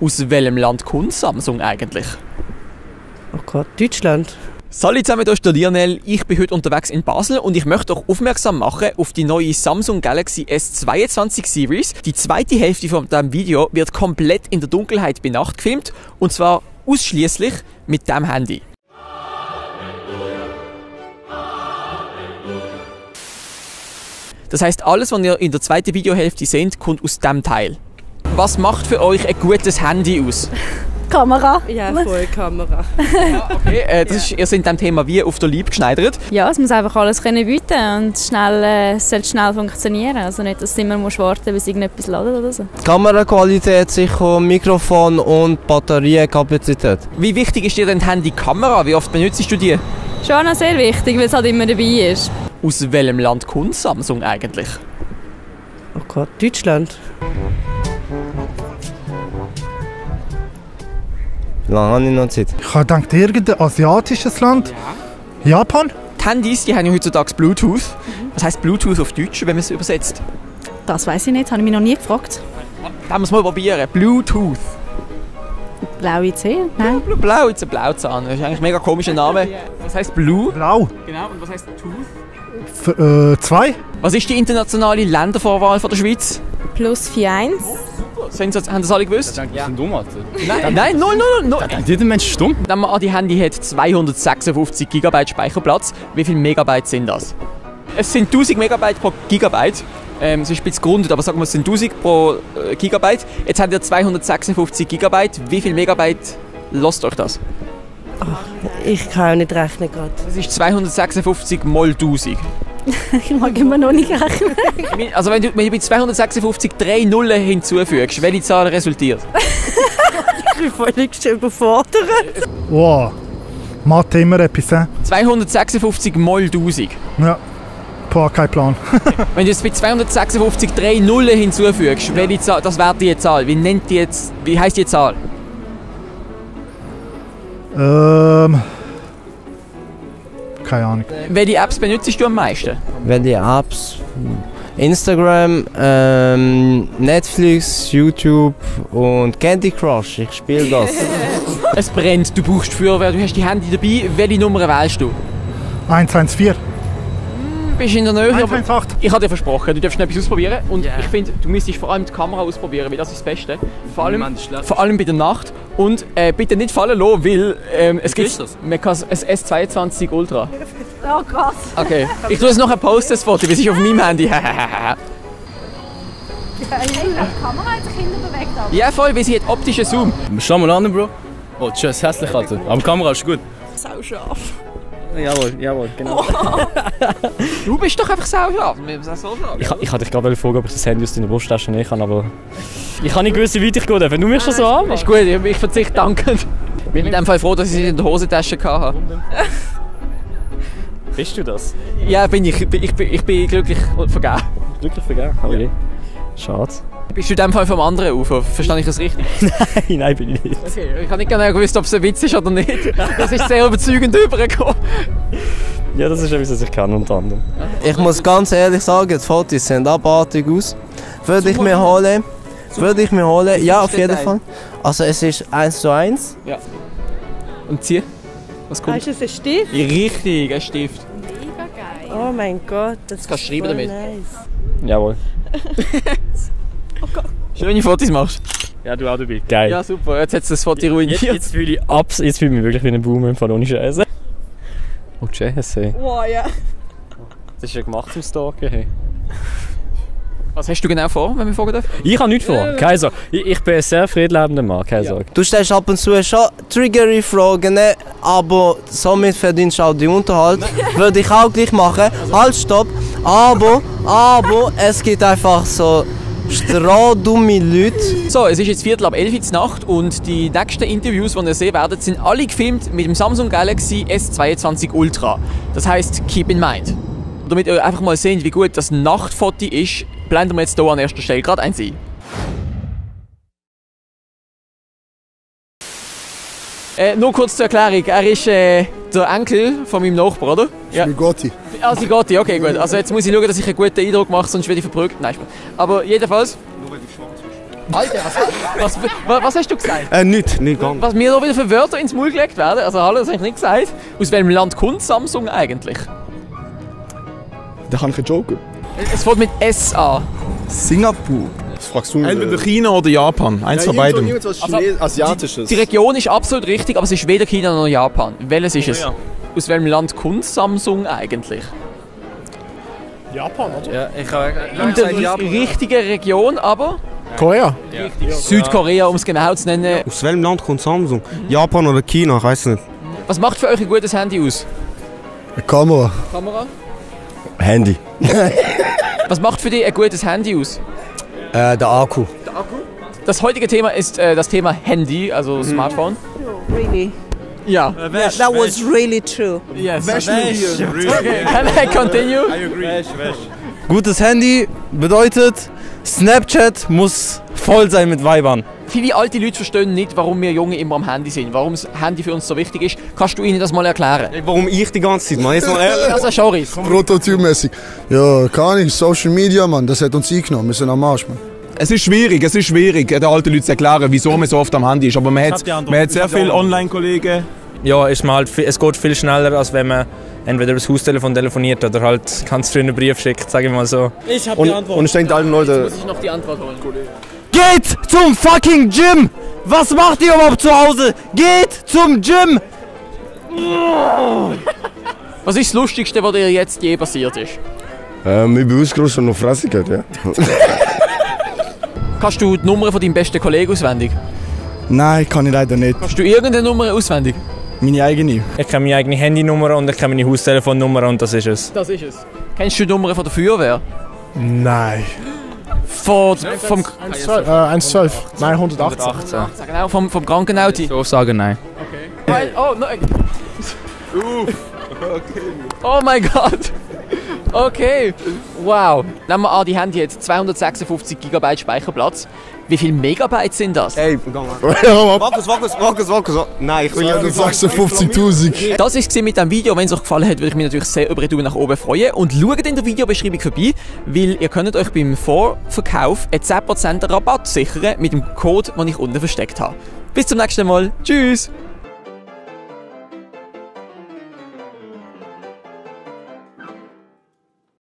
Aus welchem Land kommt Samsung eigentlich? Oh Gott, Deutschland. Salut zusammen, hier ist der Lionel. Ich bin heute unterwegs in Basel und ich möchte euch aufmerksam machen auf die neue Samsung Galaxy S22 Series. Die zweite Hälfte von diesem Video wird komplett in der Dunkelheit bei Nacht gefilmt und zwar ausschließlich mit diesem Handy. Das heisst, alles, was ihr in der zweiten Videohälfte seht, kommt aus diesem Teil. Was macht für euch ein gutes Handy aus? Kamera. Ja, voll Kamera. Ja, okay, ihr seid dem Thema wie auf der Liebe geschneidert. Ja, es muss einfach alles können bieten und es soll schnell funktionieren. Also nicht, dass du immer warten musst, bis irgendetwas ladet oder so. Kameraqualität sicher, Mikrofon und Batterienkapazität. Wie wichtig ist dir denn die Handykamera? Wie oft benutzt du die? Schon noch sehr wichtig, weil es halt immer dabei ist. Aus welchem Land kommt Samsung eigentlich? Oh Gott, Deutschland. Lange habe ich noch Zeit. Ich habe gedacht, irgendein asiatisches Land. Ja. Japan? Die Handys die haben ja heutzutage Bluetooth. Was heisst Bluetooth auf Deutsch, wenn man es übersetzt? Das weiss ich nicht, habe ich mich noch nie gefragt. Da muss man mal probieren. Bluetooth. Blaue Zähne? Nein. Blau, jetzt ein Blauzahn. Das ist eigentlich ein mega komischer Name. Was heisst Blue? Blau. Genau, und was heisst Tooth? 2. Was ist die internationale Ländervorwahl von der Schweiz? +41. Haben das alle gewusst? Ich denke, das sind dumm, Alter. Nein, null. Jeder Mensch ist dumm. Nehmen wir an, die Handy hat 256 GB Speicherplatz. Wie viele Megabyte sind das? Es sind 1000 Megabyte pro Gigabyte. Es ist ein bisschen gerundet, aber sagen wir, es sind 1000 pro Gigabyte. Jetzt habt ihr 256 Gigabyte. Wie viele Megabyte lasst euch das? Ich kann auch nicht rechnen gerade. Das ist 256 mal 1000. Ich mag immer noch nicht rechnen. Also wenn du bei 256 3 Nullen hinzufügst, welche Zahl resultiert? Ich bin völlig überfordert. Wow. Mathe immer etwas, 256 mal 1000. Ja. Boah, kein Plan. Wenn du jetzt bei 256 3 Nullen hinzufügst, welche Zahl, das wäre die Zahl. Wie heisst die Zahl? Keine Ahnung. Welche Apps benutzt du am meisten? Welche Apps? Instagram, Netflix, YouTube und Candy Crush. Ich spiele das. Es brennt, du brauchst Feuerwehr, du hast die Handy dabei. Welche Nummer wählst du? 114. Bist in der Nähe, aber 118. ich habe dir versprochen, du darfst noch etwas ausprobieren. Und ich finde, du müsstest vor allem die Kamera ausprobieren, weil das ist das Beste. Vor allem bei der Nacht. Und bitte nicht fallen lassen, weil es gibt ein S22 Ultra. Oh Gott. Okay, ich tue es noch ein Post-das Foto, weil es ist auf meinem Handy. Die Kamera hat sich hinten bewegt. Ja voll, weil sie hat optischen Zoom. Schau mal an, Bro. Oh, tschüss, hässlich, Alter. Aber die Kamera ist gut. Sau scharf. Jawohl, genau. Du bist doch einfach sauer. Ich hatte dich gerade fragen, ob ich das Handy aus deiner Brusttasche nehmen kann, aber ich kann nicht gewusst, wie weit ich gehe, wenn du mich schon so anmachst. Ist gut, ich verzichte dankend. Ich bin in dem Fall froh, dass ich sie in der Hosentasche hatte. Bist du das? Ja, bin ich. Ich bin glücklich vergeben. Glücklich vergeben? Okay. Schade. Bist du in dem Fall vom anderen Ufer? Verstehe ich das richtig? Nein, bin ich nicht. Okay, ich habe nicht genau gewusst, ob es ein Witz ist oder nicht. Das ist sehr überzeugend übergekommen. Ja, das ist etwas, was ich kann, unter anderem. Ich muss ganz ehrlich sagen, die Fotos sehen abartig aus. Würde ich mir holen? Ja, auf jeden Fall. Also es ist 1:1. Ja. Und zieh. Was kommt? Ist es ein Stift? Richtig, ein Stift. Mega geil. Oh mein Gott, das kannst ist schreiben voll damit. nice. Jawohl. Schöne Fotos machst. Ja, du auch dabei. Geil. Ja, super. Jetzt hat es das Foto ruiniert. Jetzt fühle ich mich wirklich wie ein Boomer von ohne Scheiße. Oh, JSC. Wow, ja. Das ist ja gemacht zum Stalken. Hey. Was hast du genau vor, wenn wir fragen dürfen? Ich habe nichts vor. Keine Sorge. Ich bin ein sehr friedliebender Mann. Keine Sorge. Du stellst ab und zu schon triggery Fragen, aber somit verdienst du auch die Unterhalt. Würde ich auch gleich machen. Halt, stopp. Aber es gibt einfach so strohdumme Leute. So, es ist jetzt 11:15 Uhr Nacht und die nächsten Interviews, die ihr sehen werdet, sind alle gefilmt mit dem Samsung Galaxy S22 Ultra. Das heisst, keep in mind. Und damit ihr einfach mal seht, wie gut das Nachtfoto ist, blenden wir jetzt hier an erster Stelle gerade eins ein. Nur kurz zur Erklärung, er ist der Enkel von meinem Nachbarn, oder? Ja. Gotti. Ah, Gotti, okay, gut. Also jetzt muss ich schauen, dass ich einen guten Eindruck mache, sonst werde ich verprügelt. Nein, Spaß. Aber jedenfalls... Nur weil du schwarz bist. Alter, was hast du gesagt? Nicht ganz. Was mir da wieder für Wörter ins Maul gelegt werden? Also hallo, das habe ich nicht gesagt. Aus welchem Land kommt Samsung eigentlich? Da kann ich einen Joker. Es fängt mit S an. Singapur. Das fragst du mich. Entweder China oder Japan. Eins von beiden. Irgendwas Asiatisches. Die Region ist absolut richtig, aber es ist weder China noch Japan. Welches ist es? Aus welchem Land kommt Samsung eigentlich? Japan, oder? Ja, ich habe In der richtigen Region, aber Korea. Südkorea, um es genau zu nennen. Aus welchem Land kommt Samsung? Japan oder China? Ich weiß nicht. Was macht für euch ein gutes Handy aus? Eine Kamera. Kamera? Handy. Was macht für dich ein gutes Handy aus? Der Akku. Das heutige Thema ist das Thema Handy, also Smartphone. Really? Ja. Yeah, that was really true. Yes. Okay, can I continue? Gutes Handy bedeutet, Snapchat muss voll sein mit Weibern. Viele alte Leute verstehen nicht, warum wir Junge immer am Handy sind, warum das Handy für uns so wichtig ist. Kannst du ihnen das mal erklären? Warum ich die ganze Zeit, Mann? Jetzt mal ehrlich. Also Schoris. Prototypmäßig. Ja, kann ich. Social Media, Mann, das hat uns eingenommen. Wir sind am Arsch, Mann. Es ist schwierig, den alten Leuten zu erklären, wieso man so oft am Handy ist. Aber man hat sehr viele Online-Kollegen. Ja, es geht viel schneller, als wenn man entweder über das Haustelefon telefoniert oder halt ganz früh einen Brief schickt, sage ich mal so. Ich habe die Antwort. Und ich denke allen Leuten... Muss ich noch die Antwort holen? Geht zum fucking Gym! Was macht ihr überhaupt zu Hause? Geht zum Gym! Was ist das Lustigste, was dir jetzt je passiert ist? Ich bin ausgerüstet und noch Fresse gehabt, ja. Kannst du die Nummer von deinem besten Kollegen auswendig? Nein, kann ich leider nicht. Kannst du irgendeine Nummer auswendig? Meine eigene. Ich kenne meine eigene Handynummer und ich kenne meine Haustelefonnummer und das ist es. Das ist es. Kennst du die Nummer von der Feuerwehr? Nein. Vom 112. Nein, 118. Sag genau, vom Krankenauto. So sagen nein. Oh, nein. Oh mein Gott. Okay. Wow. Nehmen wir an, die haben jetzt 256 GB Speicherplatz. Wie viele Megabyte sind das? Ey, gang mal. Wackus. Nein, ich will ja nicht sagen. 56.000. Das war es mit diesem Video. Wenn es euch gefallen hat, würde ich mich natürlich sehr über einen Daumen nach oben freuen. Und schaut in der Videobeschreibung vorbei, weil ihr könnt euch beim Vorverkauf einen 10% Rabatt sichern mit dem Code, den ich unten versteckt habe. Bis zum nächsten Mal. Tschüss!